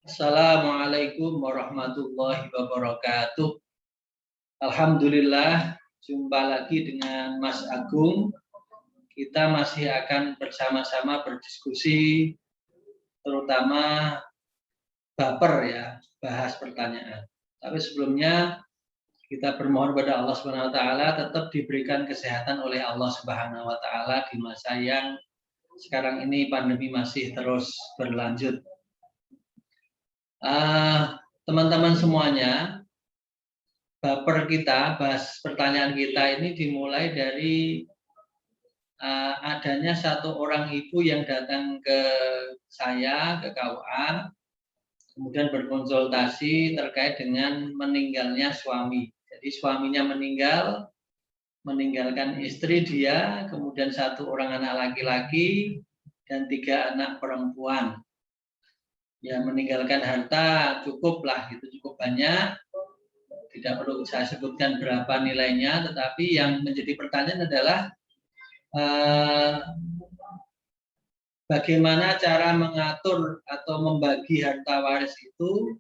Assalamualaikum warahmatullahi wabarakatuh. Alhamdulillah, jumpa lagi dengan Mas Agung. Kita masih akan bersama-sama berdiskusi, terutama baper ya, bahas pertanyaan. Tapi sebelumnya kita bermohon kepada Allah Subhanahu wa taala tetap diberikan kesehatan oleh Allah Subhanahu wa taala di masa yang sekarang ini pandemi masih terus berlanjut. Teman-teman semuanya, baper kita, bahas pertanyaan kita ini dimulai dari adanya satu orang ibu yang datang ke saya, ke KUA, kemudian berkonsultasi terkait dengan meninggalnya suami. Jadi suaminya meninggal, meninggalkan istri dia, kemudian satu orang anak laki-laki, dan 3 anak perempuan. Ya, meninggalkan harta cukuplah, gitu, cukup banyak. Tidak perlu saya sebutkan berapa nilainya, tetapi yang menjadi pertanyaan adalah bagaimana cara mengatur atau membagi harta waris itu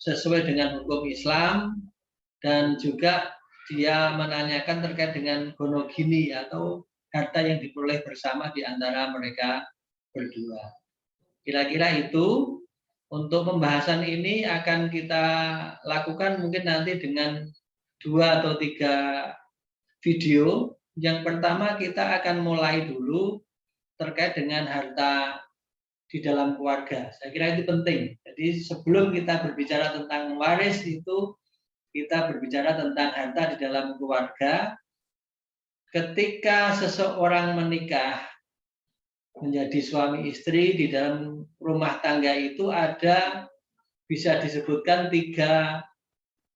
sesuai dengan hukum Islam, dan juga dia menanyakan terkait dengan gonogini atau harta yang diperoleh bersama di antara mereka berdua. Kira-kira itu. Untuk pembahasan ini akan kita lakukan mungkin nanti dengan 2 atau 3 video. Yang pertama kita akan mulai dulu terkait dengan harta di dalam keluarga. Saya kira itu penting. Jadi sebelum kita berbicara tentang waris itu, kita berbicara tentang harta di dalam keluarga. Ketika seseorang menikah menjadi suami istri, di dalam rumah tangga itu ada, bisa disebutkan 3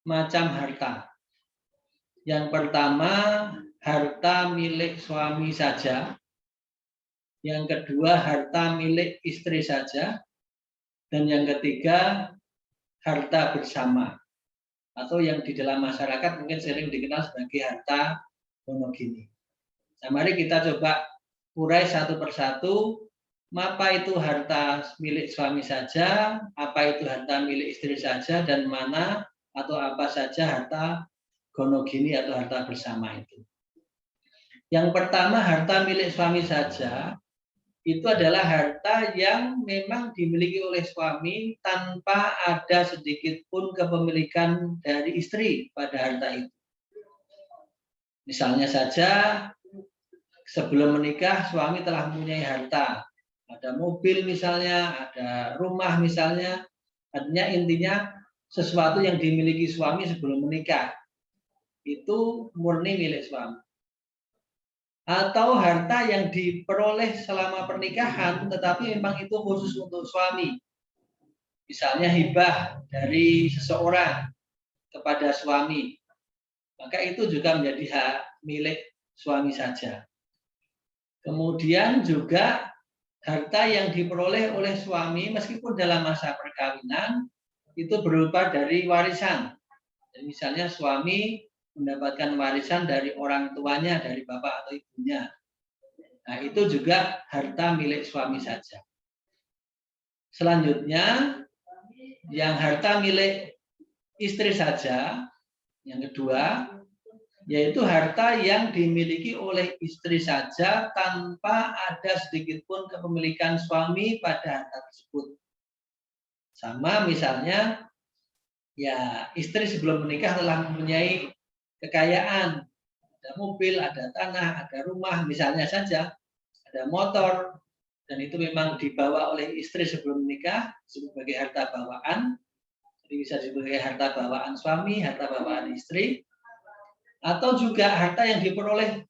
macam harta. Yang pertama, harta milik suami saja. Yang kedua, harta milik istri saja. Dan yang ketiga, harta bersama. Atau yang di dalam masyarakat mungkin sering dikenal sebagai harta monogini. Nah, mari kita coba urai satu persatu. Apa itu harta milik suami saja, apa itu harta milik istri saja, dan mana atau apa saja harta gonogini atau harta bersama itu. Yang pertama, harta milik suami saja itu adalah harta yang memang dimiliki oleh suami tanpa ada sedikit pun kepemilikan dari istri pada harta itu. Misalnya saja, sebelum menikah suami telah mempunyai harta, ada mobil misalnya, ada rumah misalnya, artinya intinya sesuatu yang dimiliki suami sebelum menikah itu murni milik suami. Atau harta yang diperoleh selama pernikahan tetapi memang itu khusus untuk suami, misalnya hibah dari seseorang kepada suami, maka itu juga menjadi hak milik suami saja. Kemudian juga harta yang diperoleh oleh suami meskipun dalam masa perkawinan itu berupa dari warisan. Jadi misalnya suami mendapatkan warisan dari orang tuanya, dari bapak atau ibunya. Nah, itu juga harta milik suami saja. Selanjutnya, yang harta milik istri saja, yang kedua, yaitu harta yang dimiliki oleh istri saja tanpa ada sedikit pun kepemilikan suami pada harta tersebut. Sama misalnya, ya istri sebelum menikah telah mempunyai kekayaan, ada mobil, ada tanah, ada rumah, misalnya saja, ada motor, dan itu memang dibawa oleh istri sebelum menikah sebagai harta bawaan. Jadi bisa disebut sebagai harta bawaan suami, harta bawaan istri. Atau juga harta yang diperoleh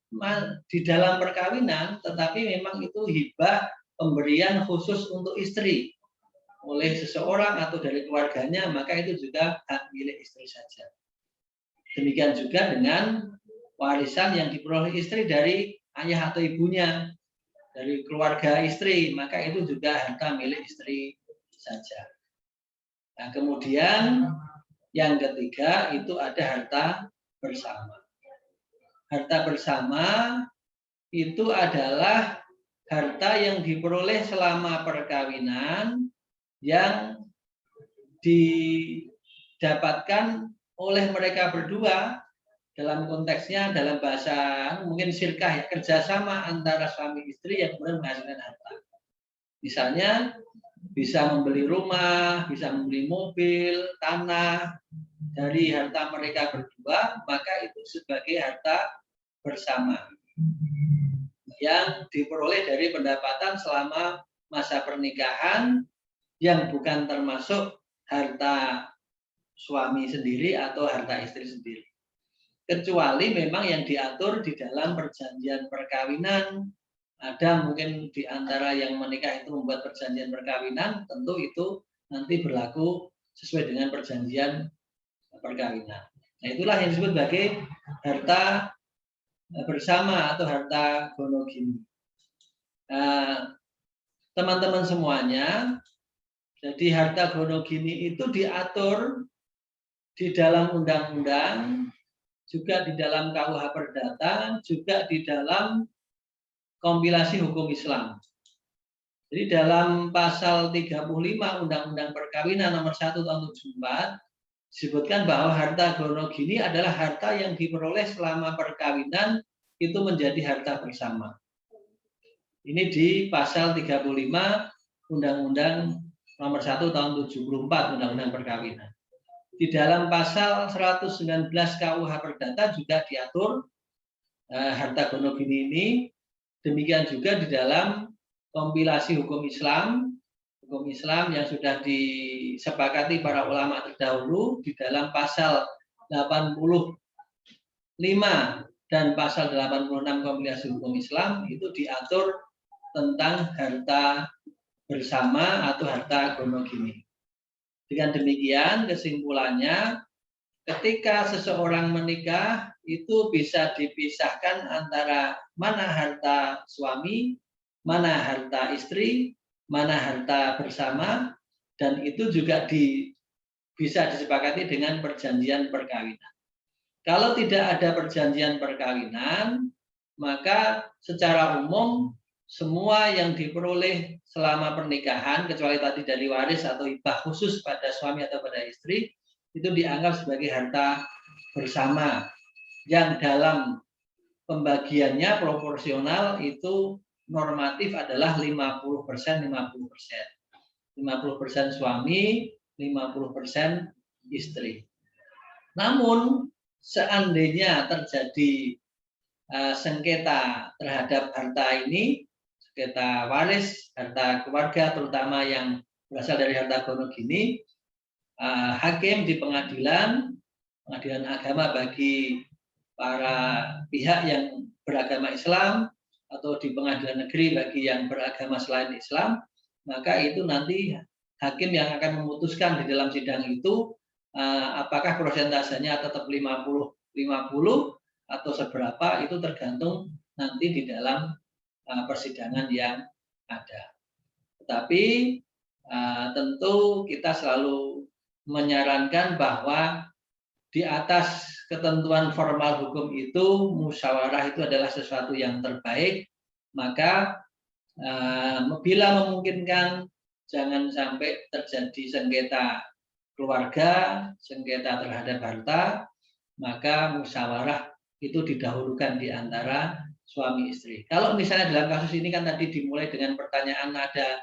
di dalam perkawinan, tetapi memang itu hibah pemberian khusus untuk istri oleh seseorang atau dari keluarganya, maka itu juga hak milik istri saja. Demikian juga dengan warisan yang diperoleh istri dari ayah atau ibunya, dari keluarga istri, maka itu juga harta milik istri saja. Nah, kemudian yang ketiga itu ada harta bersama. Harta bersama itu adalah harta yang diperoleh selama perkawinan yang didapatkan oleh mereka berdua, dalam konteksnya dalam bahasa mungkin syirkah ya, kerjasama antara suami istri yang kemudian menghasilkan harta. Misalnya bisa membeli rumah, bisa membeli mobil, tanah dari harta mereka berdua, maka itu sebagai harta bersama yang diperoleh dari pendapatan selama masa pernikahan yang bukan termasuk harta suami sendiri atau harta istri sendiri. Kecuali memang yang diatur di dalam perjanjian perkawinan. Ada mungkin di antara yang menikah itu membuat perjanjian perkawinan, tentu itu nanti berlaku sesuai dengan perjanjian perkawinan. Nah, itulah yang disebut sebagai harta bersama atau harta gonogini. Teman-teman semuanya, jadi harta gonogini itu diatur di dalam undang-undang, juga di dalam KUH Perdata, juga di dalam kompilasi hukum Islam. Jadi dalam pasal 35 Undang-Undang Perkawinan nomor 1 tahun 74 disebutkan bahwa harta gonogini adalah harta yang diperoleh selama perkawinan itu menjadi harta bersama. Ini di pasal 35 Undang-Undang nomor 1 tahun 74 Undang-Undang Perkawinan. Di dalam pasal 119 KUH Perdata juga diatur harta gonogini ini. Demikian juga di dalam kompilasi hukum Islam yang sudah disepakati para ulama terdahulu di dalam pasal 85 dan pasal 86 kompilasi hukum Islam itu diatur tentang harta bersama atau harta gonogini. Dengan demikian kesimpulannya, ketika seseorang menikah itu bisa dipisahkan antara mana harta suami, mana harta istri, mana harta bersama, dan itu juga bisa disepakati dengan perjanjian perkawinan. Kalau tidak ada perjanjian perkawinan, maka secara umum semua yang diperoleh selama pernikahan, kecuali tadi dari waris atau hibah khusus pada suami atau pada istri, itu dianggap sebagai harta bersama yang dalam pembagiannya proporsional itu normatif adalah 50%, 50%. 50% suami, 50% istri. Namun seandainya terjadi sengketa terhadap harta ini, sengketa waris, harta keluarga terutama yang berasal dari harta gonogini, hakim di pengadilan agama bagi para pihak yang beragama Islam atau di pengadilan negeri bagi yang beragama selain Islam, maka itu nanti hakim yang akan memutuskan di dalam sidang itu apakah persentasenya tetap 50-50 atau seberapa, itu tergantung nanti di dalam persidangan yang ada. Tetapi tentu kita selalu menyarankan bahwa di atas ketentuan formal hukum itu musyawarah itu adalah sesuatu yang terbaik, maka bila memungkinkan jangan sampai terjadi sengketa keluarga, sengketa terhadap harta, maka musyawarah itu didahulukan di antara suami istri. Kalau misalnya dalam kasus ini kan tadi dimulai dengan pertanyaan ada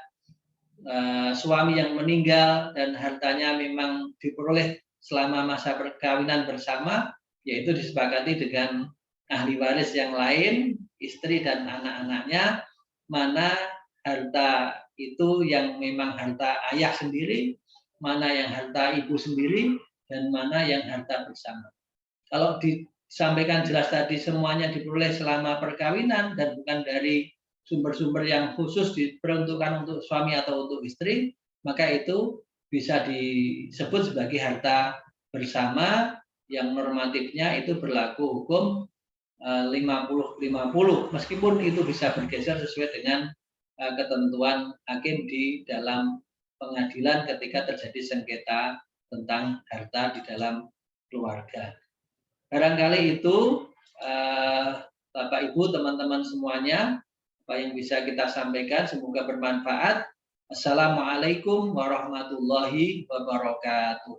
suami yang meninggal dan hartanya memang diperoleh selama masa perkawinan bersama, yaitu disepakati dengan ahli waris yang lain, istri dan anak-anaknya, mana harta itu yang memang harta ayah sendiri, mana yang harta ibu sendiri, dan mana yang harta bersama. Kalau disampaikan jelas tadi semuanya diperoleh selama perkawinan dan bukan dari sumber-sumber yang khusus diperuntukkan untuk suami atau untuk istri, maka itu bisa disebut sebagai harta bersama yang normatifnya itu berlaku hukum 50-50, meskipun itu bisa bergeser sesuai dengan ketentuan hakim di dalam pengadilan ketika terjadi sengketa tentang harta di dalam keluarga. Barangkali itu Bapak Ibu, teman-teman semuanya, apa yang bisa kita sampaikan, semoga bermanfaat. Assalamualaikum warahmatullahi wabarakatuh.